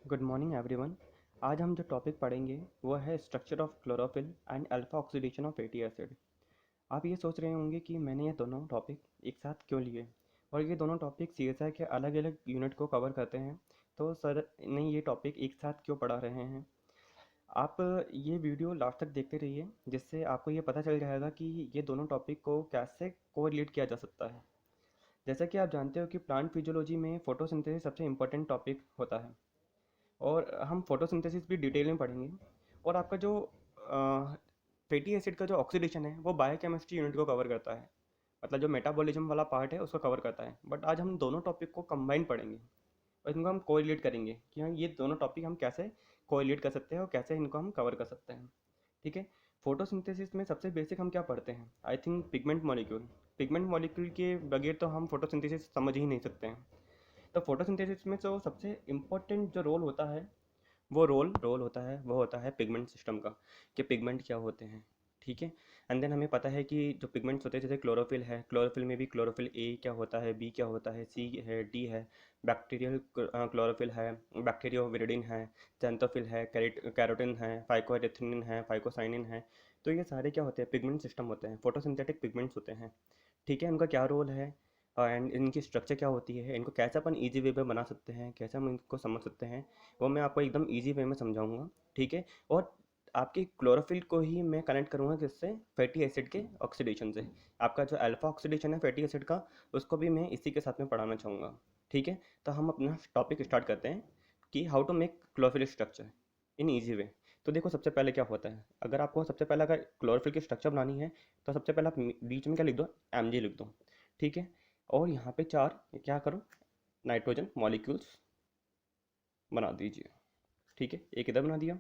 Good morning everyone. आज हम जो टॉपिक पढ़ेंगे वो है structure of chlorophyll and alpha oxidation of fatty acid. आप ये सोच रहे होंगे कि मैंने ये दोनों टॉपिक एक साथ क्यों लिए, और ये दोनों टॉपिक सीएसआई के अलग अलग यूनिट को कवर करते हैं, तो सर ने ये टॉपिक एक साथ क्यों पढ़ा रहे हैं। आप ये वीडियो लास्ट तक देखते रहिए, जिससे आपको ये पता चल जाएगा कि ये दोनों टॉपिक को कैसे कोरिलेट किया जा सकता है। जैसा कि आप जानते हो कि प्लांट फिजियोलॉजी में फोटोसिंथेसिस सबसे इम्पोर्टेंट टॉपिक होता है, और हम फोटोसिंथेसिस भी डिटेल में पढ़ेंगे। और आपका जो फैटी एसिड का जो ऑक्सीडेशन है वो बायोकेमिस्ट्री यूनिट को कवर करता है, मतलब जो मेटाबॉलिज्म वाला पार्ट है उसको कवर करता है। बट आज हम दोनों टॉपिक को कंबाइन पढ़ेंगे और इनको हम कोरिलेट करेंगे कि हाँ ये दोनों टॉपिक हम कैसे कोरिलेट कर सकते हैं और कैसे इनको हम कवर कर सकते हैं। ठीक है। फोटोसिंथेसिस में सबसे बेसिक हम क्या पढ़ते हैं, I think pigment molecule. Pigment molecule के बगैर तो हम फोटोसिंथेसिस समझ ही नहीं सकते हैं। तो फोटोसिंथेसिस में जो सबसे इम्पोर्टेंट जो रोल होता है वो रोल होता है, वो होता है पिगमेंट सिस्टम का, कि पिगमेंट क्या होते हैं। ठीक है। एंड देन हमें पता है कि जो पिगमेंट्स होते हैं, जैसे क्लोरोफिल है, क्लोरोफिल में भी क्लोरोफिल ए क्या होता है, बी क्या होता है, सी है, डी है। बैक्टीरियल क्लोरोफिल है, बैक्टीरियोविरिडिन है, जेंथोफिल है, कैरोटिन है, फाइकोएरिथ्रिन है, फाइकोसाइनिन है। तो ये सारे क्या होते हैं, पिगमेंट सिस्टम होते हैं, फोटोसिंथेटिक पिगमेंट्स होते हैं। ठीक है। उनका क्या रोल है एंड इनकी स्ट्रक्चर क्या होती है, इनको कैसे अपन ईजी वे में बना सकते हैं, कैसे हम इनको समझ सकते हैं, वो मैं आपको एकदम ईजी वे में समझाऊंगा। ठीक है। और आपकी क्लोरोफिल को ही मैं कनेक्ट करूँगा किससे, फैटी एसिड के ऑक्सीडेशन से। आपका जो अल्फा ऑक्सीडेशन है फैटी एसिड का, उसको भी मैं इसी के साथ में पढ़ाना चाहूँगा। ठीक है। तो हम अपना टॉपिक स्टार्ट करते हैं कि how to make chlorophyll structure in easy way. तो देखो सबसे पहले क्या होता है, अगर आपको सबसे पहले अगर क्लोरोफिल की स्ट्रक्चर बनानी है, तो सबसे पहले आप बीच में क्या लिख दो, एम लिख दो। ठीक है। और यहाँ पे चार क्या करो, नाइट्रोजन मॉलिक्यूल्स बना दीजिए। ठीक है। एक इधर बना दिया,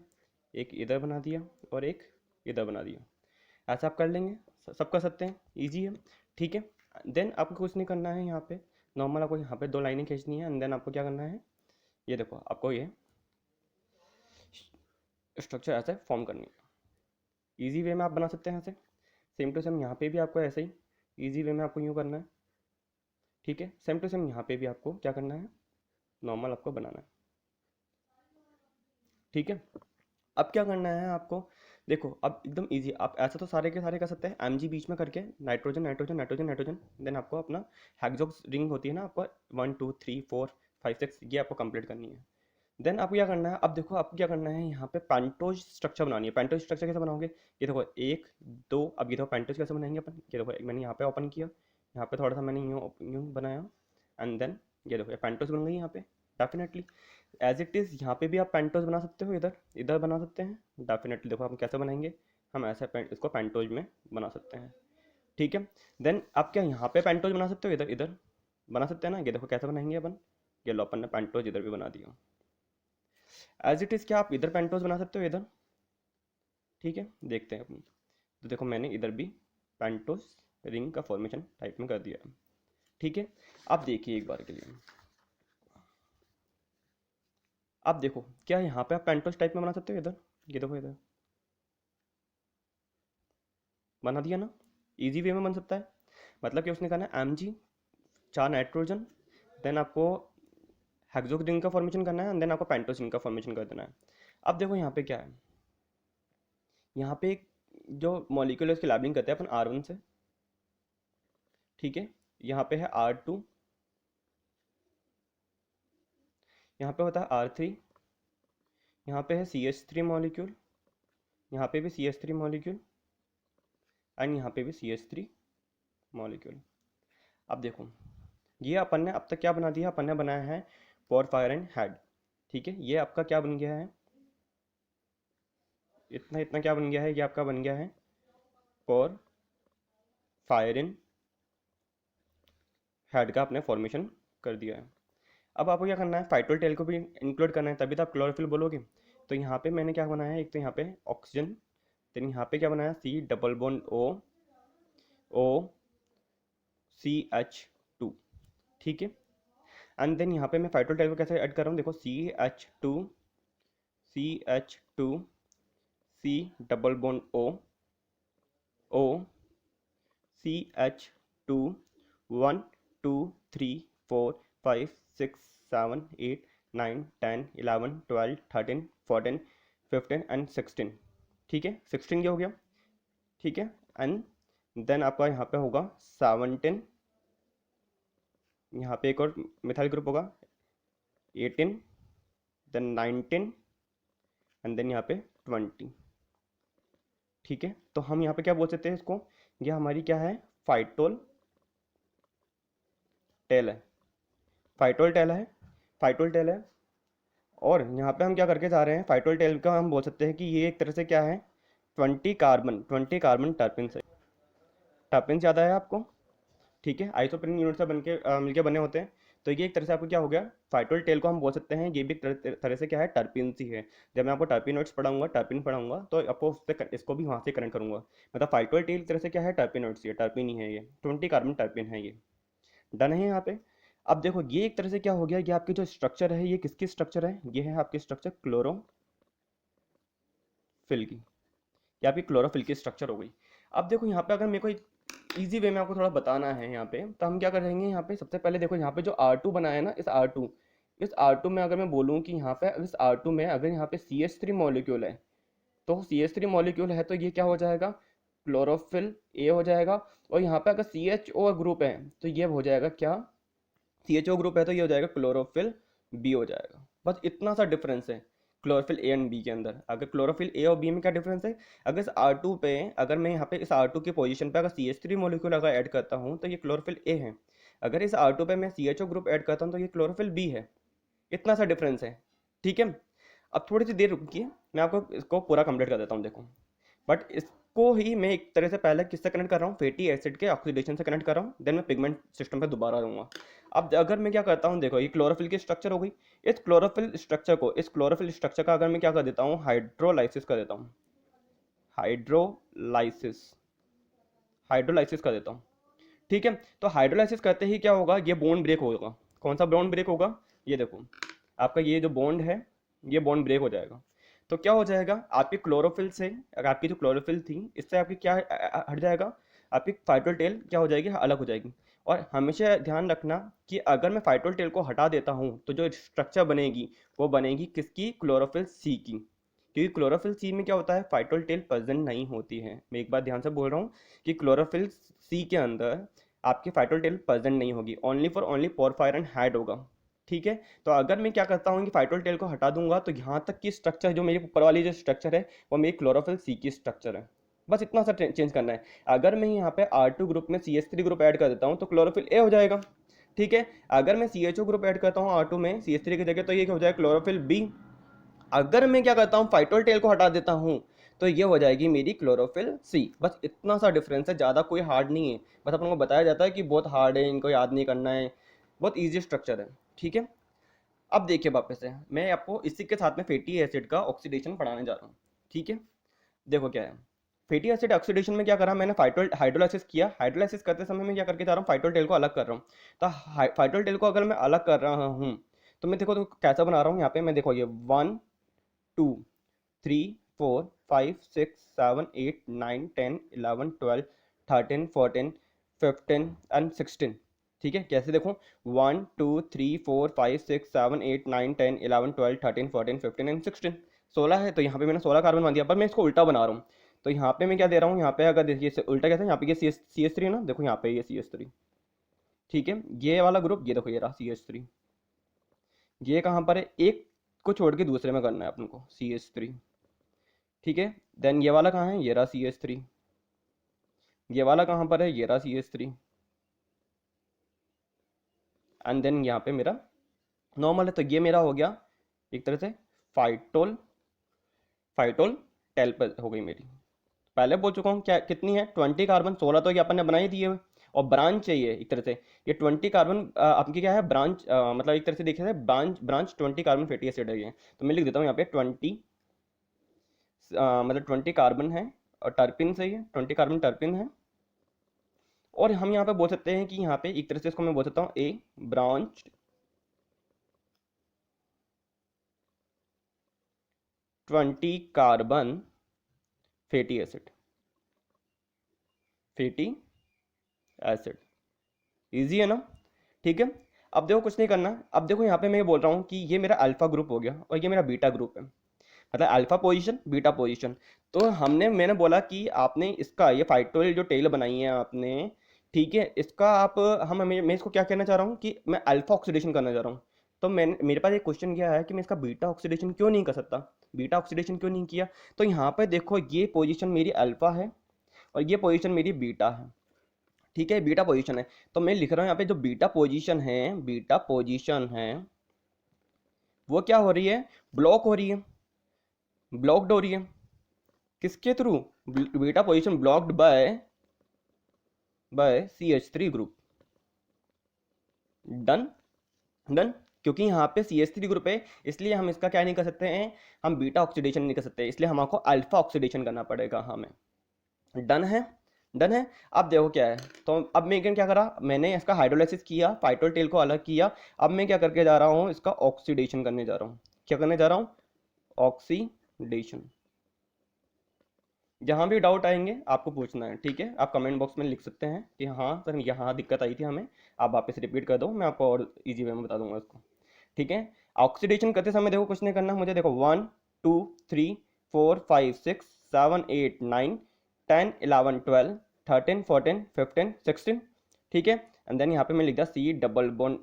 एक इधर बना दिया, और एक इधर बना दिया। ऐसा आप कर लेंगे, सब कर सकते हैं, ईजी है। ठीक है। देन आपको कुछ नहीं करना है, यहाँ पे नॉर्मल आपको यहाँ पे दो लाइनें खींचनी है, एंड देन आपको क्या करना है, ये देखो आपको ये स्ट्रक्चर ऐसे फॉर्म करनी है। ईजी वे में आप बना सकते हैं ऐसे, सेम टू सेम यहाँ पे भी आपको ऐसे ही ईजी वे में आपको यूँ करना है। ठीक है। सेम टू सेम यहाँ पे भी आपको क्या करना है, नॉर्मल आपको बनाना है। ठीक है। अब क्या करना है आपको, देखो अब एकदम इजी, आप ऐसा तो सारे के सारे कर सकते हैं, एम बीच में करके nitrogen nitrogen nitrogen nitrogen. Then आपको अपना हेक्सोक्स रिंग होती है ना, आपको 1 2 3 4 5 6 ये आपको कंप्लीट करनी है। देन आपको क्या करना है, अब देखो आपको क्या करना है, यहाँ पे पेंटोज स्ट्रक्चर बनानी है। पेंटोज स्ट्रक्चर कैसे बनाओगे, ये देखो एक दो, अब ये देखो पेंटोज कैसे बनाएंगे अपन, ये देखो मैंने यहाँ पे ओपन किया, यहाँ पे थोड़ा सा मैंने यूँ यूँ बनाया, एंड देन ये देखो ये पेंटोज बन गई यहाँ पे डेफिनेटली। एज इट इज़ यहाँ पे भी आप पेंटोज बना सकते हो, इधर इधर बना सकते हैं डेफिनेटली। देखो हम कैसे बनाएंगे, हम ऐसे इसको पेंटोज में बना सकते हैं। ठीक है। देन आप क्या यहाँ पे पेंटोज बना सकते हो, इधर इधर बना सकते हैं ना, ये देखो कैसे बनाएंगे अपन, ये लो अपन ने पेंटोज इधर भी बना दिया। एज इट इज़ क्या आप इधर पेंटोज बना सकते हो, इधर। ठीक है। देखते हैं अपन, तो देखो मैंने इधर भी पेंटोज रिंग का फॉर्मेशन टाइप में कर दिया है। ठीक है। अब देखिए एक बार के लिए, अब देखो क्या यहाँ पे आप पेंटोज टाइप में बना सकते हो, इधर ये देखो इधर बना दिया ना, इजी वे में बन सकता है। मतलब कि उसने कहा ना एम जी, चार नाइट्रोजन, देन आपको हेक्सोक्रिन का फॉर्मेशन करना है, एंड देन आपको पेंटोसिन का फॉर्मेशन कर देना है। अब देखो यहाँ पे क्या है, यहाँ पे एक जो मॉलिक्यूल है उसकी लैबलिंग करते हैं अपन R1 से। ठीक है। यहाँ पे है R2, यहाँ पे होता है R3, यहाँ पे है CH3 मॉलिक्यूल, यहाँ पे भी CH3 मॉलिक्यूल, एंड यहाँ पे भी CH3 मॉलिक्यूल। अब देखो ये अपन ने अब तक क्या बना दिया, अपन ने बनाया है पोरफायरिन हेड। ठीक है। ये आपका क्या बन गया है, इतना इतना क्या बन गया है, ये आपका बन गया है पोरफायरिन हेड का आपने फॉर्मेशन कर दिया है। अब आपको क्या करना है, फाइटोल टेल को भी इंक्लूड करना है, तभी तो आप क्लोरोफिल बोलोगे। तो यहाँ पे मैंने क्या बनाया है, एक तो यहाँ पे ऑक्सीजन, देन यहाँ पे क्या बनाया, C double bond O O CH2। ठीक है। एंड देन यहाँ पे मैं फाइटोल टेल को कैसे ऐड कर रहा हूँ, देखो CH2 C double bond O CH2 1 2 3 4 5 6 7 8 9 10 11 12 13 14 15 and 16। ठीक है, 16 ये हो गया। ठीक है, एंड देन आपका यहाँ पे होगा 17, यहाँ पे एक और मिथाइल ग्रुप होगा 18, देन 19 एंड देन यहाँ पे 20। ठीक है, तो हम यहाँ पे क्या बोल सकते हैं इसको, ये हमारी क्या है, फाइटोल टेल है, फाइटोल टेल है, फाइटोल टेल है। और यहाँ पे हम क्या करके जा रहे हैं, फाइटोल टेल का हम बोल सकते हैं कि ये एक तरह से क्या है, 20 कार्बन टर्पिन से, टर्पिन ज़्यादा है आपको। ठीक है, आइसोप्रीन यूनिट से बनके मिलके बने होते हैं। तो ये एक तरह से आपको क्या हो गया, फाइटोल टेल को हम बोल सकते हैं, ये भी एक तरह से क्या है, टर्पिन सी है। जब मैं आपको टर्पिनोइड्स पढ़ाऊंगा, टर्पिन पढ़ाऊंगा, तो आपको उससे इसको भी वहाँ से कनेक्ट करूंगा। मतलब फाइटोल टेल एक तरह से क्या है, टर्पिनोइड्स, ये टर्पिन ही है, ये 20 कार्बन टर्पिन है ये। डन है यहाँ पे। अब देखो ये एक तरह से क्या हो गया, ये आपकी जो स्ट्रक्चर है, ये किसकी स्ट्रक्चर है, ये है आपकी स्ट्रक्चर क्लोरोफिल की, ये आपकी क्लोरोफिल की स्ट्रक्चर हो गई। अब देखो यहाँ पे अगर मेरे को एक इजी वे में आपको थोड़ा बताना है यहाँ पे, तो हम क्या करेंगे, यहाँ पे सबसे पहले देखो यहाँ पे जो R2 बनाया है ना, इस R2 में अगर मैं बोलूँ कि यहाँ पे इस R2 में अगर यहाँ पे CH3 मॉलिक्यूल है, तो CH3 मॉलिक्यूल है, तो ये क्या हो जाएगा, क्लोरोफिल A हो जाएगा। और यहाँ पे अगर CHO ग्रुप है तो ये हो जाएगा क्या, CHO ग्रुप है तो ये हो जाएगा क्लोरोफिल B हो जाएगा। बस इतना सा डिफरेंस है क्लोरोफिल A एंड B के अंदर। अगर क्लोरोफिल A और B में क्या डिफरेंस है, अगर इस R2 पे, अगर मैं यहाँ पे इस R2 की पोजीशन पे अगर CH3 मॉलिक्यूल अगर ऐड करता हूँ तो ये क्लोरोफिल A है। अगर इस R2 पे मैं CHO ग्रुप ऐड करता हूँ तो ये क्लोरोफिल B है। इतना सा डिफरेंस है। ठीक है, अब थोड़ी सी देर रुकिए, मैं आपको इसको पूरा कंप्लीट कर देता हूँ। देखो, बट इसको ही मैं एक तरह से पहले किससे कनेक्ट कर रहा हूँ, फैटी एसिड के ऑक्सीडेशन से कनेक्ट कर रहा हूँ, देन मैं पिगमेंट सिस्टम पे दोबारा आऊँगा। अब अगर मैं क्या करता हूँ, देखो ये क्लोरोफिल की स्ट्रक्चर हो गई। इस क्लोरोफिल स्ट्रक्चर का अगर मैं क्या कर देता हूँ, हाइड्रोलाइसिस कर देता हूँ, हाइड्रोलाइसिस हाइड्रोलाइसिस कर देता हूँ। ठीक है, तो हाइड्रोलाइसिस करते ही क्या होगा, ये बॉन्ड ब्रेक होगा। कौन सा बॉन्ड ब्रेक होगा, ये देखो आपका ये जो बॉन्ड है, ये बॉन्ड ब्रेक हो जाएगा। तो क्या हो जाएगा, आपकी क्लोरोफिल से, अगर आपकी जो क्लोरोफिल थी, इससे आपकी क्या हट जाएगा, आपकी फाइटोल टेल क्या हो जाएगी, अलग हो जाएगी। और हमेशा ध्यान रखना कि अगर मैं फाइटोल टेल को हटा देता हूँ तो जो स्ट्रक्चर बनेगी वो बनेगी किसकी, क्लोरोफिल सी की। क्योंकि क्लोरोफिल सी में क्या होता है, फाइटोल टेल प्रेजेंट नहीं होती है। मैं एक बार ध्यान से बोल रहा हूँ कि क्लोरोफिल सी के अंदर आपकी फाइटोल टेल प्रेजेंट नहीं होगी, ओनली फॉर ओनली पोरफायरन हेड होगा। ठीक है, तो अगर मैं क्या करता हूँ कि फाइटोल टेल को हटा दूंगा तो यहाँ तक की स्ट्रक्चर जो मेरी ऊपर वाली जो स्ट्रक्चर है वो मेरी क्लोरोफिल सी की स्ट्रक्चर है। बस इतना सा चेंज करना है। अगर मैं यहाँ पे R2 ग्रुप में CH3 ग्रुप ऐड कर देता हूँ तो क्लोरोफिल A हो जाएगा। ठीक है, अगर मैं CHO ग्रुप ऐड करता हूँ R2 में CH3 की जगह तो ये हो जाएगा क्लोरोफिल B। अगर मैं क्या करता हूँ, फाइटोल टेल को हटा देता हूँ तो ये हो जाएगी मेरी क्लोरोफिल सी। बस इतना सा डिफरेंस है, ज़्यादा कोई हार्ड नहीं है। बस अपन को बताया जाता है कि बहुत हार्ड है, इनको याद नहीं करना है, बहुत ईजी स्ट्रक्चर है। ठीक है, अब देखिए वापस से मैं आपको इसी के साथ में फैटी एसिड का ऑक्सीडेशन पढ़ाने जा रहा हूँ। ठीक है, देखो क्या है, फैटी एसिड ऑक्सीडेशन में क्या करा मैंने, फाइटोल हाइड्रोलाइसिस किया। हाइड्रोलाइसिस करते समय मैं क्या करके जा रहा हूँ, फाइटोल टेल को अलग कर रहा हूँ। तो फाइटोल टेल को अगर मैं अलग कर रहा हूँ तो मैं देखो तो कैसा बना रहा हूँ, यहाँ पे मैं देखो ये 1 2 3 4 5 6 7 8 9 10 11 12 13 14 15 एंड 16। ठीक है, कैसे देखो 1 2 3 4 5 6 7 8 9 10 11 12 13 14 15 एंड 16। 16 है, तो यहाँ पे मैंने 16 कार्बन मान दिया, पर मैं इसको उल्टा बना रहा हूँ। तो यहाँ पे मैं क्या दे रहा हूँ, यहाँ पे अगर देखिए इसे उल्टा कैसे, यहाँ पे ये CS3 है ना, देखो यहाँ पे ये CS3। ठीक है, ये वाला ग्रुप, ये देखो ये रहा CH3। ये कहाँ पर है, एक को छोड़ के दूसरे में करना है अपन को, CH3। ठीक है, देन ये वाला कहाँ है, ये रहा CH3। ये वाला कहाँ पर है, ये रहा CH3। एंड देन यहाँ पे मेरा नॉर्मल है, तो ये मेरा हो गया एक तरह से फाइटोल फाइटोल टेल पर हो गई मेरी। पहले बोल चुका हूँ क्या कितनी है, 20 कार्बन, 16 तो ये अपन ने बना ही दिए हुए। और ब्रांच चाहिए एक तरह से, ये 20 कार्बन आपकी क्या है, ब्रांच मतलब एक तरह से देखा जाए branch branch 20 carbon fatty acid है ये। तो मैं लिख देता हूँ यहाँ पे 20 मतलब 20 कार्बन है, और टर्पिन से ही 20 कार्बन टर्पिन है। और हम यहाँ पे बोल सकते हैं कि यहाँ पे एक तरह से इसको मैं बोल सकता हूँ a branch 20 carbon fatty acid, fatty acid. Easy है ना। ठीक है, अब देखो कुछ नहीं करना, अब देखो यहाँ पे मैं ये बोल रहा हूँ कि ये मेरा अल्फा ग्रुप हो गया और ये मेरा बीटा ग्रुप है, मतलब अल्फा पोजीशन बीटा पोजीशन। तो मैंने बोला कि आपने इसका ये फाइटोल जो टेल बनाई है आपने, ठीक है, इसका आप मैं इसको क्या कहना चाह रहा हूँ कि मैं अल्फा ऑक्सीडेशन करना चाह रहा हूँ। तो मेरे पास एक क्वेश्चन क्या है कि मैं इसका बीटा ऑक्सीडेशन क्यों नहीं कर सकता, बीटा ऑक्सीडेशन क्यों नहीं किया। तो यहाँ पे देखो ये पोजीशन मेरी अल्फा है और ये पोजीशन मेरी बीटा है, ठीक है, बीटा पोजीशन है। तो मैं लिख रहा हूँ यहाँ पे जो बीटा पोजीशन है, बीटा पोजीशन है वो क्या हो रही है, ब्लॉक हो रही है, ब्लॉक्ड हो रही है। किसके through, beta position blocked by CH3 group. Done, done. क्योंकि यहाँ पे CH3 ग्रुप है इसलिए हम इसका क्या नहीं कर सकते हैं, हम बीटा ऑक्सीडेशन नहीं कर सकते, इसलिए हमको अल्फा ऑक्सीडेशन करना पड़ेगा हमें। डन है, डन है। अब देखो क्या है, तो अब मैं क्या करा, मैंने इसका हाइड्रोलाइसिस किया, फाइटोल टेल को अलग किया। अब मैं क्या करके जा रहा हूँ, इसका ऑक्सीडेशन करने जा रहा हूँ। क्या करने जा रहा हूँ, ऑक्सीडेशन। जहाँ भी डाउट आएंगे आपको पूछना है, ठीक है, आप कमेंट बॉक्स में लिख सकते हैं कि हाँ सर यहाँ दिक्कत आई थी हमें, आप वापस रिपीट कर दो, मैं आपको और इजी वे में बता दूंगा इसको, ठीक है। ऑक्सीडेशन करते समय देखो कुछ नहीं करना मुझे, देखो 1 2 3 4 5 6 7 8 9 10 11 12 13 14 15 16, ठीक है। एंड देन यहाँ पे मैं लिख दिया C double bond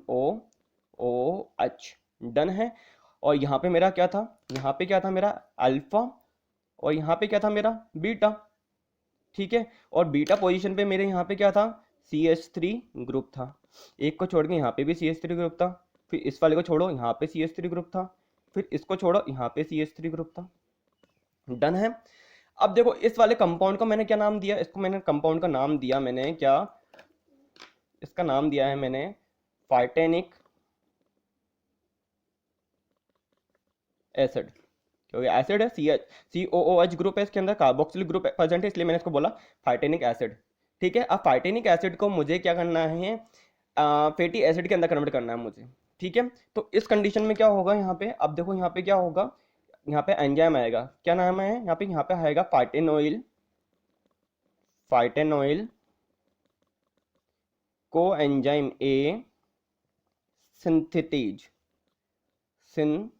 OH। Done है। और यहाँ पे मेरा क्या था, यहाँ पे क्या था मेरा अल्फा और यहाँ पे क्या था मेरा बीटा, ठीक है। और बीटा पोजीशन पे मेरे यहाँ पे क्या था, CH3 ग्रुप था। एक को छोड़ के यहाँ पे भी CH3 ग्रुप था, फिर इस वाले को छोड़ो यहाँ पे CH3 ग्रुप था, फिर इसको छोड़ो यहाँ पे CH3 ग्रुप था। डन है। अब देखो इस वाले कंपाउंड को मैंने क्या नाम दिया, इसको मैंने कंपाउंड का नाम दिया मैंने क्या, इसका नाम दिया है मैंने फाइटेनिक एसिड, क्योंकि एसिड है, COOH ग्रुप है, इसके अंदर कार्बोक्सिल ग्रुप प्रेजेंट है, इसलिए मैंने इसको बोला फाइटेनिक एसिड, ठीक है। अब फाइटेनिक एसिड को मुझे क्या करना है, फैटी एसिड के अंदर कन्वर्ट करना है मुझे, ठीक है। तो इस कंडीशन में क्या होगा यहाँ पे, अब देखो यहाँ पे क्या होगा, यहाँ पे एंजाइम आएगा, क्या नाम है यहाँ पे आएगा फाइटेनोइल, फाइटेनोइल को एंजाइम A सिंथेटेज, सिंथेटेज,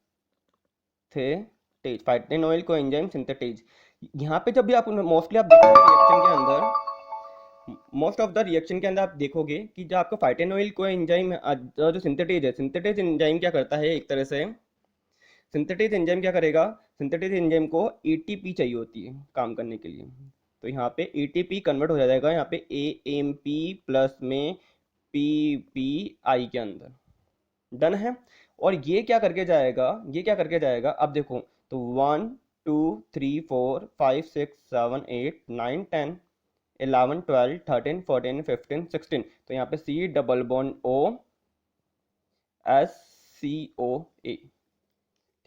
फाइटेनोइल को एंजाइम सिंथेटेज। यहाँ पे जब भी आप मोस्टली आप देखोगे रिएक्शन के अंदर, मोस्ट ऑफ द रिएक्शन के अंदर आप देखोगे कि जो आपको फाइटेनोइल को एंजाइम जो सिंथेटेज है, सिंथेटेज एंजाइम क्या करता है, एक तरह से सिंथेटेज एंजाइम क्या करेगा, सिंथेटेज एंजाइम को ATP चाहिए होती है काम करने के लिए, तो यहाँ पे ATP कन्वर्ट हो जाएगा यहाँ पे AMP प्लस में PPI के अंदर। डन है। और ये क्या करके जाएगा, ये क्या करके जाएगा, अब देखो तो 1 2 3 4 5 6 7 8 9 10 11 12 13 14 15 16, तो यहाँ पे C डबल बॉन्ड OSCOA,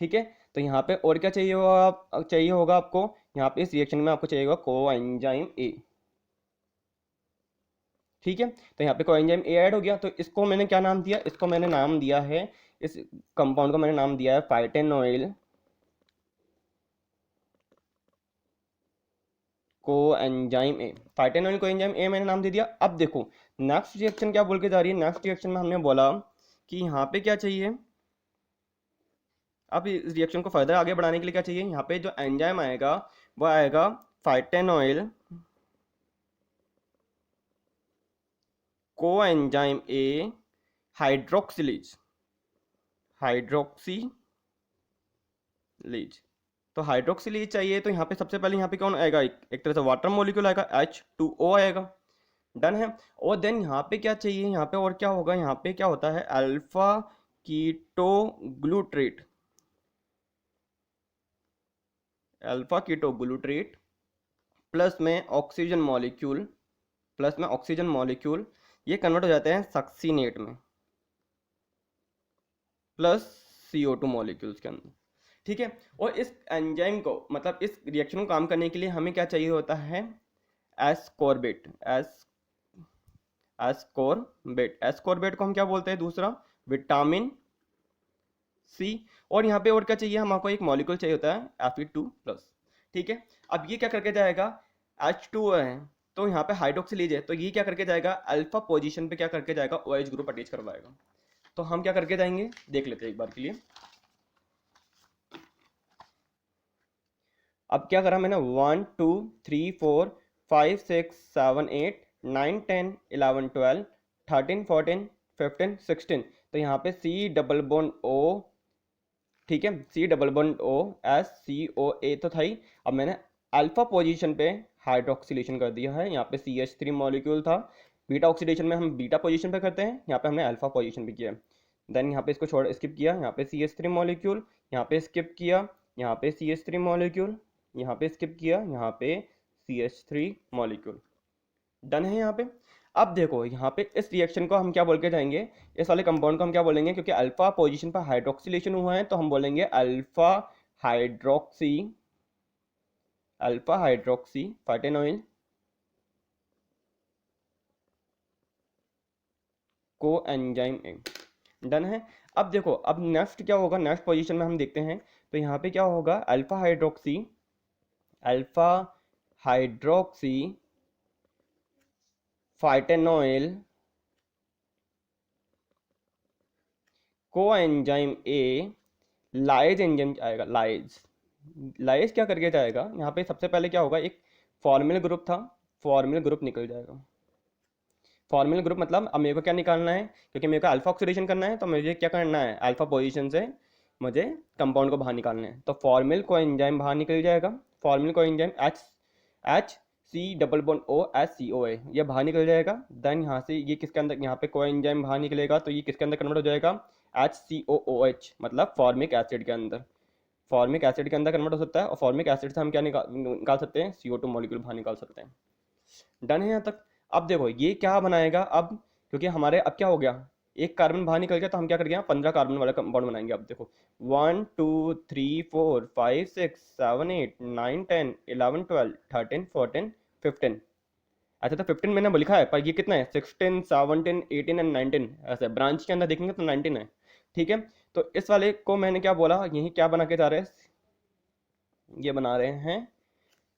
ठीक है। तो यहाँ पे और क्या चाहिए होगा, चाहिए होगा आपको, यहाँ पे इस रिएक्शन में आपको चाहिए होगा कोएंजाइम A, ठीक है। तो यहाँ पे कोएंजाइम A ऐड हो गया, तो इसको मैंने क्या नाम दिया, इसको मैंने नाम दिया है, इस कंपाउंड को मैंने नाम दिया है फाइटेनोइल कोएंजाइम A, फाइटेनोइल कोएंजाइम A मैंने नाम दे दिया। अब देखो नेक्स्ट रिएक्शन क्या बोल के जा रही है, नेक्स्ट रिएक्शन में हमने बोला कि यहाँ पे क्या चाहिए, अब इस रिएक्शन को फर्दर आगे बढ़ाने के लिए क्या चाहिए, यहाँ पे जो एंजाइम आएगा वो आएगा फाइटेनोइल कोएंजाइम A हाइड्रोक्सिलेज, हाइड्रोक्सिलेज। तो हाइड्रोक्सिलेज चाहिए, तो यहाँ पे सबसे पहले यहाँ पे कौन आएगा, एक तरह से वाटर मॉलिक्यूल आएगा, H2O आएगा। डन है। और देन यहाँ पे क्या चाहिए, यहाँ पे और क्या होगा, यहाँ पे क्या होता है alpha ketoglutarate, alpha ketoglutarate plus में ऑक्सीजन मॉलिक्यूल, प्लस में ऑक्सीजन मॉलिक्यूल, ये कन्वर्ट हो जाते हैं सक्सीनेट में प्लस CO2 मॉलिक्यूल्स के अंदर, ठीक है। और इस एंजाइम को मतलब इस रिएक्शन को काम करने के लिए हमें क्या चाहिए होता है, एस्कॉर्बेट, एस्कॉर्बेट, एस्कॉर्बेट को हम क्या बोलते हैं, दूसरा विटामिन C। और यहाँ पे और क्या चाहिए, हमको एक मॉलिक्यूल चाहिए होता है Fe2+, ठीक है। अब ये क्या करके जाएगा, H2O है, तो यहाँ पे हाइड्रोक्सिलेज है, तो ये क्या करके जाएगा, अल्फा पोजीशन पे क्या करके जाएगा, OH ग्रुप अटैच करवाएगा, तो हम क्या करके जाएंगे देख लेते हैं एक बार के लिए। अब क्या करा मैंने, 1 2 3 4 5 6 7 8 9 10 11 12 13 14 15 16। तो यहाँ पे C डबल बॉन्ड O, ठीक है, C double bond O SCOA तो था ही। अब मैंने अल्फा पोजीशन पे हाइड्रोक्सिलेशन कर दिया है। यहाँ पे CH3 मॉलिक्यूल था। बीटा ऑक्सीडेशन में हम बीटा पोजीशन पे करते हैं, यहाँ पे हमने अल्फा पोजीशन पे किया। देन यहाँ पे इसको छोड़ स्किप किया, यहाँ पे CH3 मॉलिक्यूल, यहाँ पे स्किप किया, यहाँ पे CH3 मॉलिक्यूल, यहाँ पे स्किप किया, यहाँ पे CH3 मॉलिक्यूल। डन है यहाँ पे। अब देखो यहाँ पे इस रिएक्शन को हम क्या बोल के जाएंगे, इस वाले कंपाउंड को हम क्या बोलेंगे, क्योंकि अल्फा पोजीशन पर हाइड्रोक्सिलेशन हुआ है तो हम बोलेंगे अल्फा हाइड्रोक्सी, अल्फा हाइड्रोक्सी फाइटेनॉइल को एंजाइम ए। डन है। अब देखो अब नेक्स्ट क्या होगा, नेक्स्ट पोजीशन में हम देखते हैं। तो यहाँ पे क्या होगा, अल्फा हाइड्रोक्सी, अल्फा हाइड्रोक्सी फाइटेनॉइल को एंजाइम ए, लाइज एंजाइम आएगा, लाइज। लाइज क्या करके जाएगा, यहाँ पे सबसे पहले क्या होगा, एक फॉर्मल ग्रुप था, फॉर्मल ग्रुप निकल जाएगा। फॉर्मल ग्रुप मतलब अब मेरे को क्या निकालना है, क्योंकि मेरे को अल्फा ऑक्सीडेशन करना है तो मुझे क्या करना है, अल्फा पोजीशन से मुझे कंपाउंड को बाहर निकालना है। तो फॉर्मल को एंजाइम बाहर निकल जाएगा। फॉर्मल को enzyme H C double bond O SCOA ये बाहर निकल जाएगा। देन यहाँ से ये किसके अंदर, यहाँ पे को एंजाइम बाहर निकलेगा तो ये किसके अंदर कन्वर्ट हो जाएगा, HCOOH मतलब फॉर्मिक एसिड के अंदर। फॉर्मिक एसिड के अंदर कन्वर्ट हो सकता है, और फॉर्मिक एसिड से हम क्या निकाल सकते हैं, CO2 मॉलिक्यूल बाहर निकाल सकते हैं। डन है यहाँ तक। अब देखो ये क्या बनाएगा अब, क्योंकि हमारे अब क्या हो गया, एक कार्बन बाहर निकल गया तो हम क्या कर गया, 15 कार्बन वाला कंपाउंड बनाएंगे। अब देखो 1 2 3 4 5 6 7 8 9 10 11 12 13 14 15। अच्छा तो 15 मैंने लिखा है, पर ये कितना है, 16 17 18 एंड 19। ऐसे ब्रांच के अंदर देखेंगे तो 19 है। ठीक है, तो इस वाले को मैंने क्या बोला, यही क्या बना के जा रहे हैं, ये बना रहे हैं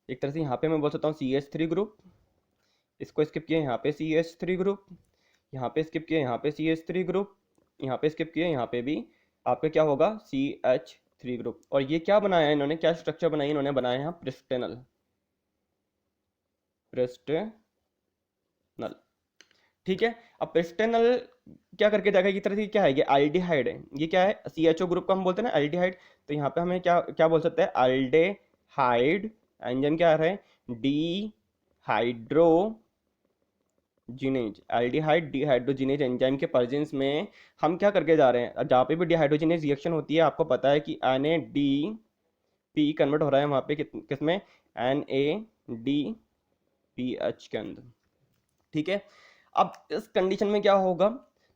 एक तरह से। यहाँ पे मैं बोल सकता हूँ CH3 ग्रुप, इसको स्किप किया, यहाँ पे CH3 ग्रुप, यहाँ पे स्किप किया, यहाँ पे CH3 ग्रुप, यहाँ पे स्किप किया, यहाँ पे भी आपका क्या होगा, CH3 ग्रुप। और ये क्या बनाया है इन्होंने, क्या स्ट्रक्चर बनाई इन्होंने, बनाया है प्रिस्टेनल, प्रिस्टेनल। ठीक है, अब प्रिस्टेनल क्या करके जाएगा, ये तरह से क्या है, ये एल्डिहाइड है, ये क्या है, CHO ग्रुप को हम बोलते हैं ना एल्डिहाइड। तो यहाँ पे हमें क्या क्या बोल सकते हैं, एल्डेहाइड एंजाइम क्या आ रहा है, dehydrogenase, aldehyde dehydrogenase enzyme के प्रेजेंस में हम क्या करके जा रहे हैं, जहाँ पे भी डिहाइड्रोजिनेज रिएक्शन होती है आपको पता है कि NADP कन्वर्ट हो रहा है वहाँ पे किसमें, NADPH के अंदर। ठीक है, अब इस कंडीशन में क्या होगा,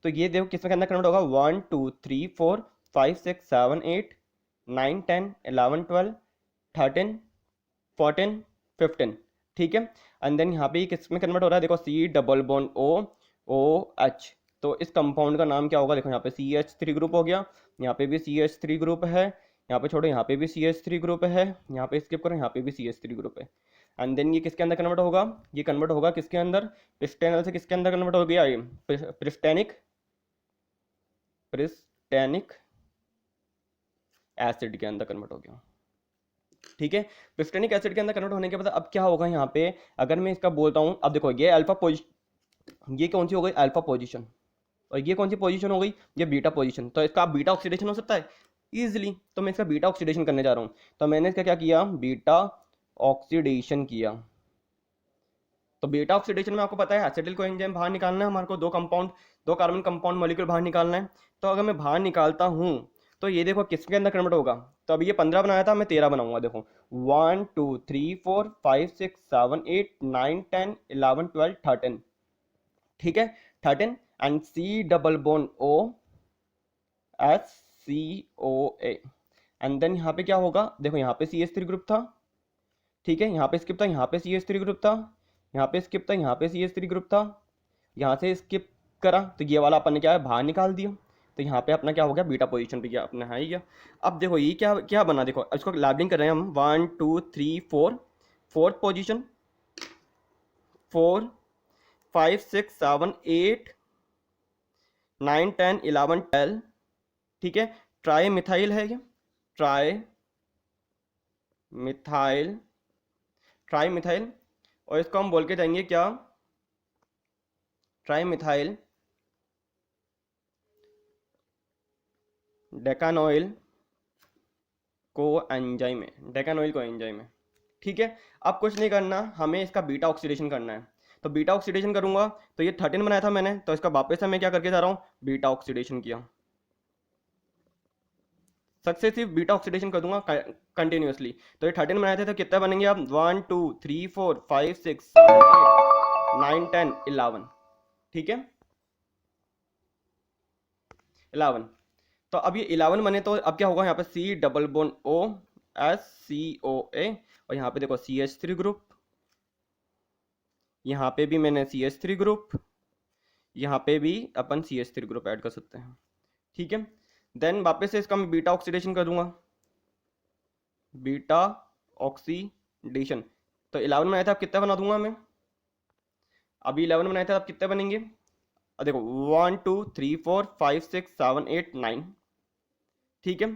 तो ये देखो किसमें के अंदर कन्वर्ट होगा, 1 2 3 4 5 6 7 8 9 10 11 12 13 14 15। ठीक है, एंड देन यहाँ पे किस में कन्वर्ट हो रहा है, देखो C डबल बॉन्ड OH। तो इस कंपाउंड का नाम क्या होगा, देखो यहाँ पे CH3 ग्रुप हो गया, यहाँ पे भी CH3 ग्रुप है, यहाँ पे छोड़ो यहाँ पे भी CH3 ग्रुप है, यहाँ पे स्किप करो यहाँ पे भी CH3 ग्रुप है। एंड देन ये किसके अंदर कन्वर्ट होगा, ये कन्वर्ट होगा किसके अंदर, प्रिस्टेनल से किसके अंदर कन्वर्ट हो गया, ये प्रिस्टेनिक एसिड के अंदर कन्वर्ट हो गया। ठीक है, प्रिस्टेनिक एसिड के अंदर कन्वर्ट होने के बाद अब क्या होगा यहाँ पे, अगर मैं इसका बोलता हूँ, अब देखो ये अल्फा पोजिशन, ये कौन सी हो गई, अल्फा पोजीशन, और ये कौन सी पोजीशन हो गई, ये बीटा पोजीशन। तो इसका बीटा ऑक्सीडेशन हो सकता है इजीली, तो मैं इसका बीटा ऑक्सीडेशन करने जा रहा हूँ। तो मैंने इसका क्या किया, बीटा ऑक्सीडेशन किया। तो बीटा ऑक्सीडेशन में आपको पता है एसिटिल को एंजाइम बाहर निकालना है हमारे को, दो कार्बन कंपाउंड मॉलिक्यूल बाहर निकालना है। तो अगर मैं बाहर निकालता हूँ तो ये देखो किसके अंदर कन्वर्ट होगा, तो अभी ये 15 बनाया था, मैं 13 बनाऊंगा। देखो 1 2 3 4 5 6 7 8 9 10 11 12 13। ठीक है, 13 and C double bond O SCOA। And then यहाँ पे क्या होगा, देखो यहाँ पे CH3 ग्रुप था, ठीक है, यहाँ पे स्किप था, यहाँ पे CH3 ग्रुप था, यहाँ पे स्किप था, यहाँ पे CH3 ग्रुप था, यहाँ से स्किप करा तो ये वाला अपन ने क्या है बाहर निकाल दिया। तो यहाँ पे अपना क्या हो गया, बीटा पोजीशन पे गया अपना, है ही गया। अब देखो ये क्या क्या बना, देखो इसको लैबलिंग कर रहे हैं हम, 1 2 3 4, फोर्थ पोजीशन 4 5 6 7 8 9 10 11 12, ठीक है। ट्राई मिथाइल है ये, ट्राई मिथाइल, ट्राई मिथाइल, और इसको हम बोल के जाएंगे क्या, ट्राई मिथाइल डेकानोइल को एंजाइम है, डेकानोइल को एंजाइम है, ठीक है। अब कुछ नहीं करना, हमें इसका बीटा ऑक्सीडेशन करना है। तो बीटा ऑक्सीडेशन करूंगा, तो ये 13 बनाया था मैंने, तो इसका वापस से मैं क्या करके जा रहा हूँ, बीटा ऑक्सीडेशन किया, सक्सेसिव बीटा ऑक्सीडेशन कर दूंगा कंटिन्यूसली। तो ये 13 बनाए थे, तो कितना बनेंगे अब, 1 2 3 4 5 6 7 8 9 10 11, ठीक है, 11। तो अब ये 11 बने, तो अब क्या होगा, यहाँ पे C double bond O S C O A, और यहाँ पे देखो CH3 ग्रुप, यहाँ पे भी मैंने CH3 ग्रुप, यहाँ पे भी अपन CH3 ग्रुप ऐड कर सकते हैं, ठीक है। देन वापस से इसका मैं बीटा ऑक्सीडेशन कर दूंगा, बीटा ऑक्सीडेशन। तो 11 बनाया था, अब कितना बना दूंगा मैं, अभी 11 बनाया था, अब कितने बनेंगे, अब देखो 1 2 3 4 5 6 7 8 9, ठीक है।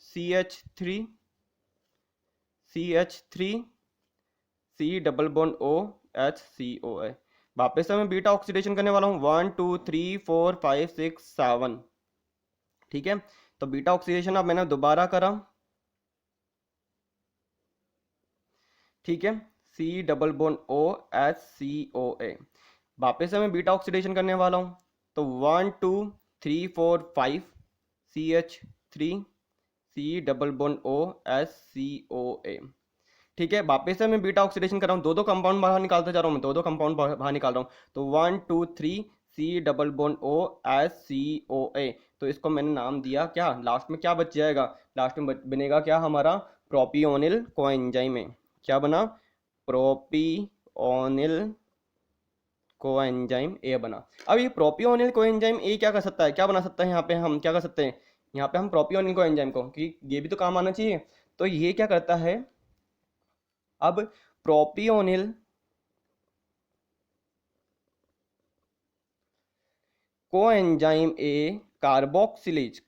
CH3 CH3 C double bond O HCOA, वापस से मैं बीटा ऑक्सीडेशन करने वाला हूँ, 1 2 3 4 5 6 7, ठीक है। तो बीटा ऑक्सीडेशन अब मैंने दोबारा करा, ठीक है, C double bond O HCOA, वापस से मैं बीटा ऑक्सीडेशन करने वाला हूँ, तो 1 2 3 4 5 CH3 C double bond O HCOA, ठीक है। वापस से मैं बीटा ऑक्सीडेशन कर रहा हूँ, दो कंपाउंड बाहर निकालते जा रहा हूँ मैं, दो कंपाउंड बाहर निकाल रहा हूँ, तो 1 2 3 C double bond O HCOA, तो इसको मैंने नाम दिया क्या, लास्ट में क्या बच जाएगा, लास्ट में बनेगा क्या हमारा, प्रोपियोनिल कोएंजाइम है, क्या बना, प्रोपियोनिल कोएंजाइम ए बना। अब ये प्रोपियोनिल कोएंजाइम ए क्या कर सकता है, क्या बना सकता है, यहाँ पे हम क्या कर सकते हैं, यहाँ पे हम प्रोपियोनिल कोएंजाइम को, कि ये भी तो काम आना चाहिए, तो ये क्या करता है, अब प्रोपियोनिल कोएंजाइम ए कार्बोक्सिलेज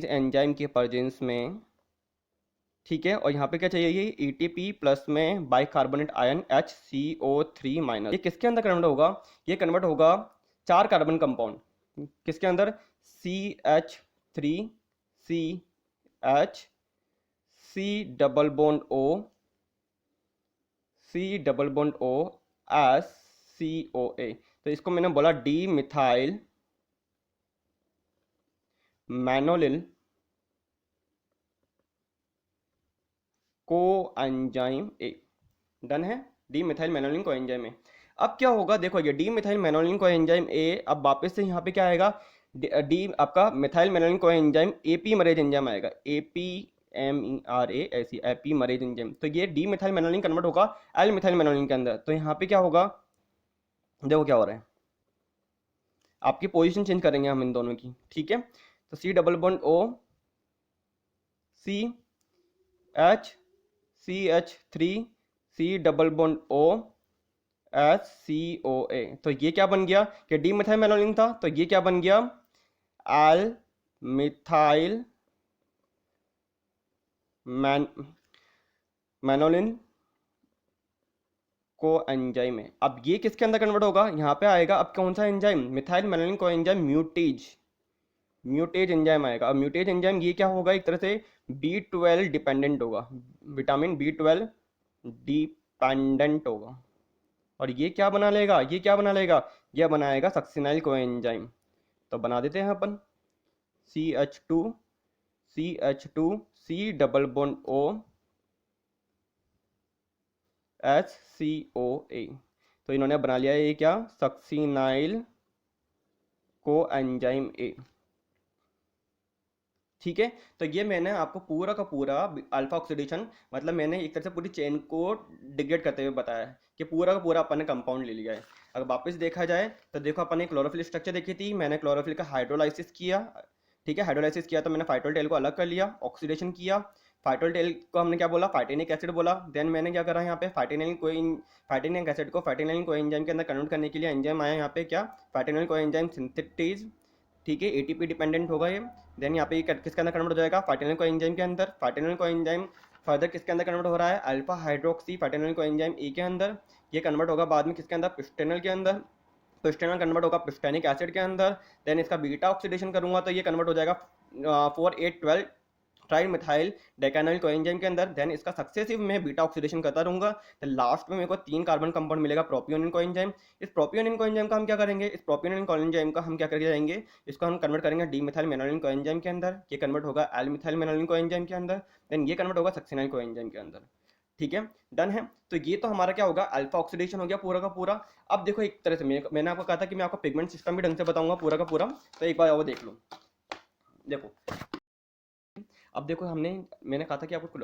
एंजाइम के प्रेजेंस में, ठीक है, और यहाँ पे क्या चाहिए, ये ATP प्लस में बाइकार्बोनेट आयन HCO3 माइनस, ये किसके अंदर कन्वर्ट होगा, ये कन्वर्ट होगा 4 कार्बन कंपाउंड, किसके अंदर, CH3 CH C double bond O C double bond O HCOA, तो इसको मैंने बोला डी मिथाइल मैनोलिल को एंजाइम ए, डन है, डी मिथाइल मैनोलिन को एंजाइम ए। अब क्या होगा, देखो ये डी मिथाइल मैनोलिन को एंजाइम ए, अब वापस से यहाँ पे क्या आएगा, डी आपका मिथाइल मैनोलिन को एंजाइम एपी मरेज एंजाइम आएगा, APMERA, ऐसी एपी मरेज एंजाइम, तो ये डी मिथाइल मैनोलिन कन्वर्ट होगा एल मिथाइल मैनोलिन के अंदर, तो यहाँ पे क्या होगा, देखो क्या हो रहा है, आपकी पोजीशन चेंज करेंगे हम इन दोनों की, ठीक है। तो C double bond O CH3 C double bond O HCOA, तो ये क्या बन गया, कि डी मिथाइल मैनोलिन था, तो ये क्या बन गया, एल मिथाइल मैनोलिन को एंजाइम है। अब ये किसके अंदर कन्वर्ट होगा, यहाँ पे आएगा, अब कौन सा एंजाइम, मिथाइल मैनोलिन को एंजाइम म्यूटेज एंजाइम आएगा। अब म्यूटेज एंजाइम ये क्या होगा, एक तरह से B12 डिपेंडेंट होगा, विटामिन B12 डिपेंडेंट होगा, और ये क्या बना लेगा, ये क्या बना लेगा, ये बनाएगा सक्सिनाइल कोएंजाइम, तो बना देते हैं अपन CH2 C double bond O HCOA, तो इन्होंने बना लिया ये क्या, सक्सिनाइल को एंजाइम ए, ठीक है। तो ये मैंने आपको पूरा का पूरा अल्फा ऑक्सीडेशन, मतलब मैंने एक तरह से पूरी चेन को डिग्रेड करते हुए बताया है कि पूरा का पूरा अपन ने कंपाउंड ले लिया है। अगर वापस देखा जाए तो देखो, अपन ने क्लोरोफिल स्ट्रक्चर देखी थी, मैंने क्लोरोफिल का हाइड्रोलाइसिस किया, ठीक है, हाइड्रोलाइसिस किया तो मैंने फाइटोल टेल को अलग कर लिया, ऑक्सीडेशन किया, फाइटोल टेल को हमने क्या बोला, फाइटेनिक एसिड बोला, देन मैंने क्या करा, यहाँ पे फाइटेनिक एसिड को फाइटेनिल कोएंजाइम के अंदर कन्वर्ट करने के लिए एंजाइम आया, यहाँ पे क्या, फाइटेनिल कोएंजाइम सिंथेटिज, ठीक है, एटीपी डिपेंडेंट होगा ये। देन यहाँ पे ये किसके अंदर कन्वर्ट हो जाएगा, फाइटोनिल कोएंजाइम के अंदर। फाइटोनिल कोएंजाइम फर्दर किसके अंदर कन्वर्ट हो रहा है, अल्फा हाइड्रोक्सी फाइटोनिल कोएंजाइम ई के अंदर। ये कन्वर्ट होगा बाद में किसके अंदर, पिस्टेनल के अंदर। पिस्टेनल कन्वर्ट होगा पिस्टेनिक एसिड के अंदर। देन इसका बीटा ऑक्सीडेशन करूंगा तो ये कन्वर्ट हो जाएगा 4,8,12 ट्राई मिथाइल डेकाइल कोएंजाइम के अंदर। देन इसका सक्सेसिव मैं बीटा ऑक्सीडेशन करता रहूंगा। तो लास्ट में मेरे को 3 कार्बन कंपाउंड मिलेगा प्रोपियोनिन कोएंजाइम। इस प्रोपियोनिन कोएंजाइम का हम क्या करेंगे, इस प्रोपियोनिन कोएंजाइम का हम क्या करके जाएंगे, इसको हम कन्वर्ट करेंगे डी मिथाइल मेनालिन कोएंजाइम के अंदर। ये कन्वर्ट होगा एल मिथाइल मेनालिन कोएंजाइम के अंदर। देन ये कन्वर्ट होगा सक्सिनाइल कोएंजाइम के अंदर। ठीक है, डन है। तो ये तो हमारा क्या होगा, अल्फा ऑक्सीडेशन हो गया पूरा का पूरा। अब देखो एक तरह से मैंने आपको कहा था कि मैं आपको पिगमेंट सिस्टम भी ढंग से बताऊंगा पूरा का पूरा। तो एक बार वो देख लो। देखो अब देखो मैंने कहा था कि आपको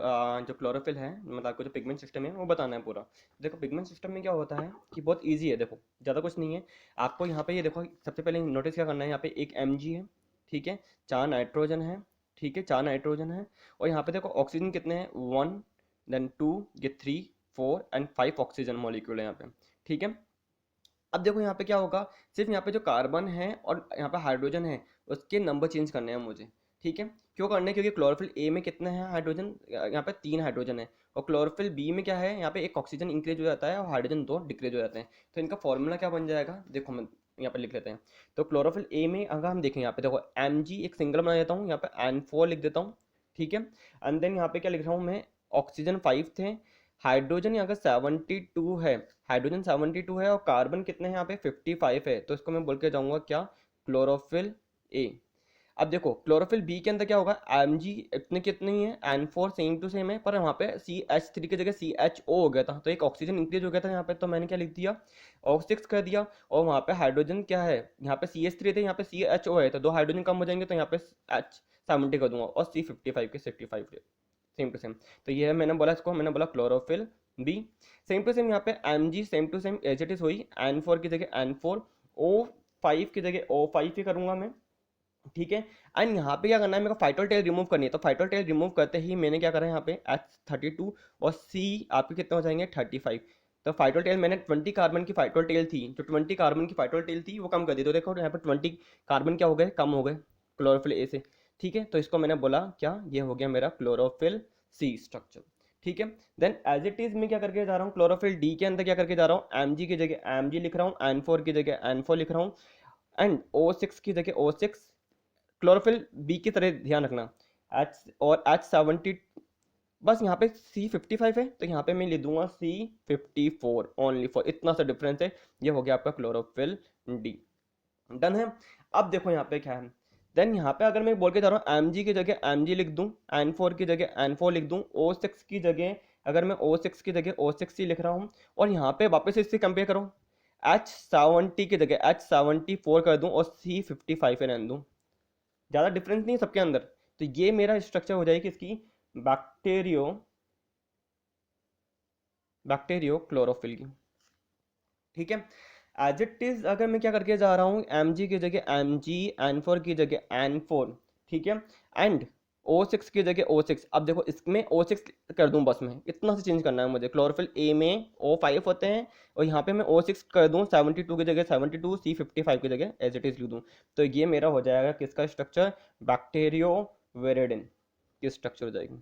जो क्लोरोफिल है, मतलब आपको जो पिगमेंट सिस्टम है वो बताना है पूरा। देखो पिगमेंट सिस्टम में क्या होता है कि बहुत इजी है। देखो ज़्यादा कुछ नहीं है आपको यहाँ पे। ये देखो सबसे पहले नोटिस क्या करना है, यहाँ पे एक Mg है, ठीक है, 4 नाइट्रोजन है, ठीक है, 4 नाइट्रोजन है। और यहाँ पे देखो ऑक्सीजन कितने हैं, 1 देन 2 ये 3 4 एंड 5 ऑक्सीजन मॉलिक्यूल है यहाँ पे, ठीक है। अब देखो यहाँ पे क्या होगा, सिर्फ यहाँ पे जो कार्बन है और यहाँ पे हाइड्रोजन है उसके नंबर चेंज करने हैं मुझे, ठीक है। क्यों करने हैं, क्योंकि क्लोरोफिल ए में कितने हैं हाइड्रोजन, यहाँ पे 3 हाइड्रोजन है। और क्लोरोफिल बी में क्या है, यहाँ पे एक ऑक्सीजन इंक्रीज हो जाता है और हाइड्रोजन 2 डिक्रीज हो जाते हैं। तो इनका फॉर्मूला क्या बन जाएगा, देखो हम यहाँ पे लिख लेते हैं। तो क्लोरोफिल ए में अगर हम देखें, यहाँ पे देखो Mg एक सिंगल बना देता हूँ, यहाँ पे N4 लिख देता हूँ, ठीक है। एंड देन यहाँ पे क्या लिख रहा हूँ मैं, ऑक्सीजन 5 थे, हाइड्रोजन यहाँ पे 72 है, हाइड्रोजन 72 है और कार्बन कितने हैं यहाँ पे 55 है। तो इसको मैं बोल के जाऊँगा क्या, क्लोरोफिल ए। अब देखो क्लोरोफिल बी के अंदर क्या होगा, Mg इतने कितने ही है, N4 सेम टू सेम है, पर वहाँ पे CH3 की जगह CHO हो गया था, तो एक ऑक्सीजन इंक्रीज हो गया था यहाँ पे। तो मैंने क्या लिख दिया, O6 कर दिया। और वहाँ पे हाइड्रोजन क्या है, यहाँ पे CH3 थे, यहाँ पे CHO है, तो 2 हाइड्रोजन कम हो जाएंगे, तो यहाँ पे H70 कर दूंगा और C55 के 65 सेम टू सेम। तो ये है, मैंने बोला इसको, मैंने बोला chlorophyll B. Same to same यहाँ पे Mg same to same as it is हुई, N4 की जगह N4, O5 की जगह O5 ही करूंगा मैं, ठीक है। एंड यहाँ पे क्या करना है, मेरे को फाइटल टेल रिमूव करनी है। तो फाइटल टेल रिमूव करते ही मैंने क्या करा है, यहाँ पे H32 और C आपके कितने हो जाएंगे 35। तो फाइटल टेल मैंने 20 कार्बन की फाइटल टेल थी, जो 20 कार्बन की फाइटल टेल थी वो कम कर दी। तो देखो यहाँ पे 20 कार्बन क्या हो गए, कम हो गए क्लोरोफिल ए से, ठीक है। तो इसको मैंने बोला क्या, ये हो गया मेरा क्लोरोफिल सी स्ट्रक्चर, ठीक है। देन एज इट इज मैं क्या करके जा रहा हूँ, क्लोरोफिल डी के अंदर क्या करके जा रहा हूँ, Mg की जगह Mg लिख रहा हूँ, N4 की जगह N4 लिख रहा हूँ, एंड O6 की जगह O6। क्लोरोफिल बी की तरह ध्यान रखना, H और H70, बस यहाँ पे C55 है तो यहाँ पे मैं लिख दूंगा C54 ओनली फॉर, इतना सा डिफरेंस है। ये हो गया आपका क्लोरोफिल डी, डन है। अब देखो यहाँ पे क्या है, देन यहाँ पे अगर मैं बोल के जा रहा हूँ Mg की जगह Mg लिख दूँ, N4 की जगह N4 लिख दूँ, O6 की जगह अगर मैं O6 की जगह O6 ही लिख रहा हूँ, और यहाँ पे वापस इससे कंपेयर करो, H70 की जगह H74 कर दूँ और C55 रहने दूँ, ज़्यादा डिफरेंस नहीं है सबके अंदर। तो ये मेरा स्ट्रक्चर हो जाएगी इसकी बैक्टीरियो क्लोरोफिल की, ठीक है। एज इट इज अगर मैं क्या करके जा रहा हूँ, Mg की जगह Mg, N4 की जगह N4, ठीक है, एंड O6 की जगह O6। अब देखो इसमें O6 कर दूं, बस में इतना से चेंज करना है मुझे। क्लोरोफिल ए में O5 होते हैं और यहाँ पे मैं O6 कर दूं, 72 की जगह 72, C55 की जगह एज इट इज लिख दूं। तो ये मेरा हो जाएगा किसका स्ट्रक्चर, बैक्टीरियो वेरेडिन की स्ट्रक्चर हो जाएगी।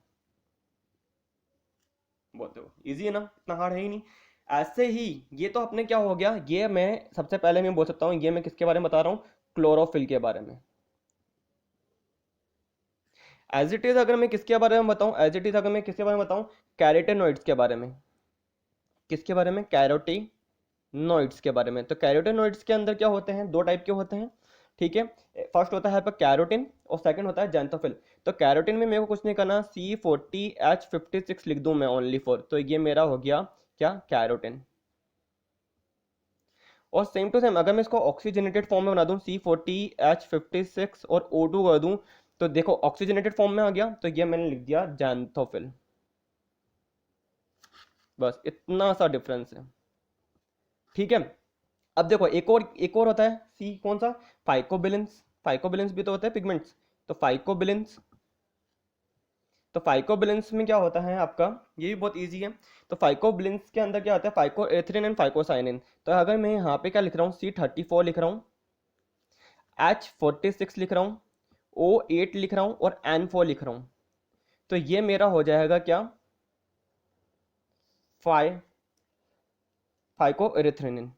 बहुत ईजी है ना, इतना हार्ड है ही नहीं। ऐसे ही ये तो अपने क्या हो गया, ये मैं सबसे पहले मैं बोल सकता हूँ, ये मैं किसके बारे में बता रहा हूँ, क्लोरोफिल के बारे में। एज इट इज अगर मैं किसके बारे में बताऊं, एज इट इज अगर मैं किसके बारे में बताऊं, कैरोटेनॉइड्स के बारे में। किसके बारे में, कैरोटीनॉइड्स के बारे में। तो कैरोटेनॉइड्स के अंदर क्या होते हैं, 2 टाइप के होते हैं, ठीक है। फर्स्ट होता है कैरोटीन और सेकंड होता है जेंथोफिल। तो कैरोटीन में मेरे को कुछ नहीं करना, C40H56 लिख दूं मैं ओनली फॉर, तो ये मेरा हो गया क्या, कैरोटीन। और सेम टू सेम अगर मैं इसको ऑक्सीजनेटेड फॉर्म में बना दूं, C40H56 और O2 कर दूं, तो देखो ऑक्सीजनेटेड फॉर्म में आ गया, तो ये मैंने लिख दिया जैंथोफिल। बस इतना सा डिफरेंस है, ठीक है। अब देखो एक और होता है सी, कौन सा, फाइकोबिलेंस। फाइकोबिलेंस भी तो होता है पिगमेंट्स। तो फाइकोबिलेंस में क्या होता है आपका, ये भी बहुत इजी है। तो फाइकोबिलेंस के अंदर क्या होता है, फाइकोएथिलीन एंड फाइकोसाइनिन। तो अगर मैं यहाँ पे क्या लिख रहा हूँ, C34 लिख रहा हूँ, H46 लिख रहा हूँ, O8 लिख रहा हूँ और N4 लिख रहा हूँ, तो ये मेरा हो जाएगा क्या, फाइकोएरिथ्रिन,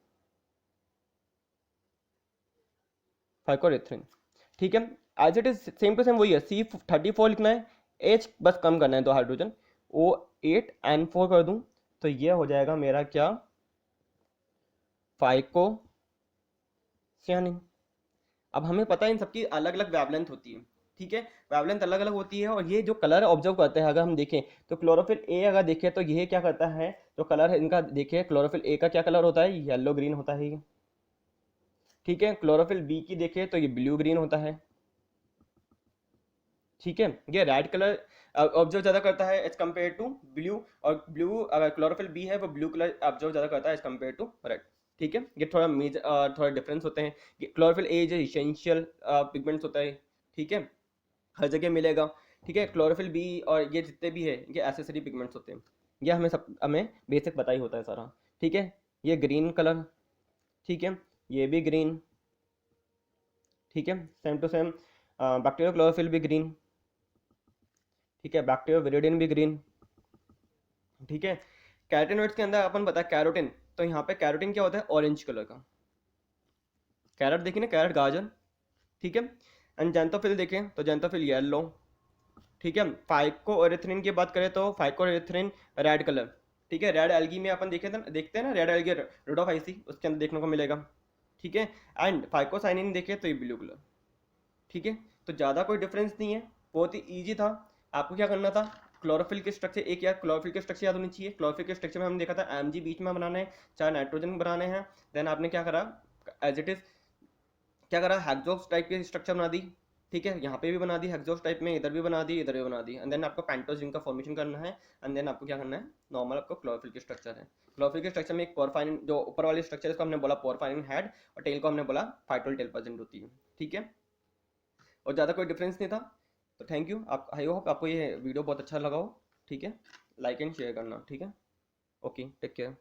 फाइकोएरिथ्रिन। ठीक है, as it is same to same वही है, C34 लिखना है, H बस कम करना है 2 हाइड्रोजन, O8N4 कर दूं, तो ये हो जाएगा मेरा क्या, फाइको सियानिन। अब हमें पता है इन सबकी अलग अलग वेवलेंथ होती है, ठीक है, वेवलेंथ अलग अलग होती है, और ये जो कलर ऑब्जर्व करते हैं अगर हम देखें तो क्लोरोफिल ए अगर देखें तो ये क्या करता है, जो कलर है इनका देखें, क्लोरोफिल ए का क्या कलर होता है, येलो ग्रीन होता है ये, ठीक है, क्लोरोफिल बी की देखें तो ये ब्लू ग्रीन होता है, ठीक है, ये रेड कलर ऑब्जर्व ज़्यादा करता है एज कम्पेयर टू ब्लू, और ब्लू अगर क्लोरोफिल बी है वो ब्लू कलर ऑब्जर्व ज़्यादा करता है एज कम्पेयर टू रेड, ठीक है, ये थोड़ा थोड़ा डिफरेंस होते हैं। क्लोरोफिल ए जो इसेंशियल पिगमेंट्स होता है, ठीक है, हर जगह मिलेगा, ठीक है, क्लोरोफिल बी और ये जितने भी है ये एसेसरी पिगमेंट्स होते हैं, ये हमें बेसिक पता ही होता है सारा, ठीक है, ये ग्रीन कलर, ठीक है, ये भी ग्रीन, ठीक है, same to same, bacterial chlorophyll भी ग्रीन, ठीक है, बैक्टीरियल विरिडिन भी ग्रीन, ठीक है, कैरोटीनॉइड्स के अंदर अपन बता कैरोटीन, तो यहाँ पे कैरोटीन क्या होता है, ऑरेंज कलर का, कैरेट देखिए ना, कैरेट गाजर, ठीक है, एंड जेंथोफिल देखें तो जेंथोफिल येलो, ठीक है, फाइकोएरिथ्रिन की बात करें तो फाइकोएरिथ्रिन रेड कलर, ठीक है, रेड एल्गी में अपन देखते हैं ना, रेड एल्गी रोडोफाइसी उसके अंदर देखने को मिलेगा, ठीक है, एंड फाइकोसाइनिन देखें तो ये ब्लू कलर, ठीक है, तो ज़्यादा कोई डिफरेंस नहीं है, बहुत ही ईजी था। आपको क्या करना था, क्लोरोफिल के स्ट्रक्चर एक याद, क्लोरोफिल के स्ट्रक्चर याद होनी चाहिए, क्लोरोफिल के स्ट्रक्चर में हमने देखा था एमजी बीच में बनाना है, 4 नाइट्रोजन बनाने हैं, देन आपने क्या करा, एज इट इज क्या करा, हेक्सोस टाइप की स्ट्रक्चर बना दी, ठीक है, यहाँ पे भी बना दी हेक्सोस टाइप में, इधर भी बना दी, इधर भी बना दी, एंड देन आपको पेंटोस रिंग का फॉर्मेशन करना है, एंड देन आपको क्या करना है, नॉर्मल आपको क्लोरोफिल के स्ट्रक्चर है, क्लोरोफिल के स्ट्रक्चर में एक पोरफायरिन, जो ऊपर वाली स्ट्रक्चर है इसको हमने बोला पोरफायरिन हेड, और टेल को हमने बोला फाइटोल टेल प्रेजेंट होती है, ठीक है, और ज़्यादा कोई डिफरेंस नहीं था। तो थैंक यू, आप आई होप आपको ये वीडियो बहुत अच्छा लगा हो, ठीक है, लाइक एंड शेयर करना, ठीक है, ओके, टेक केयर।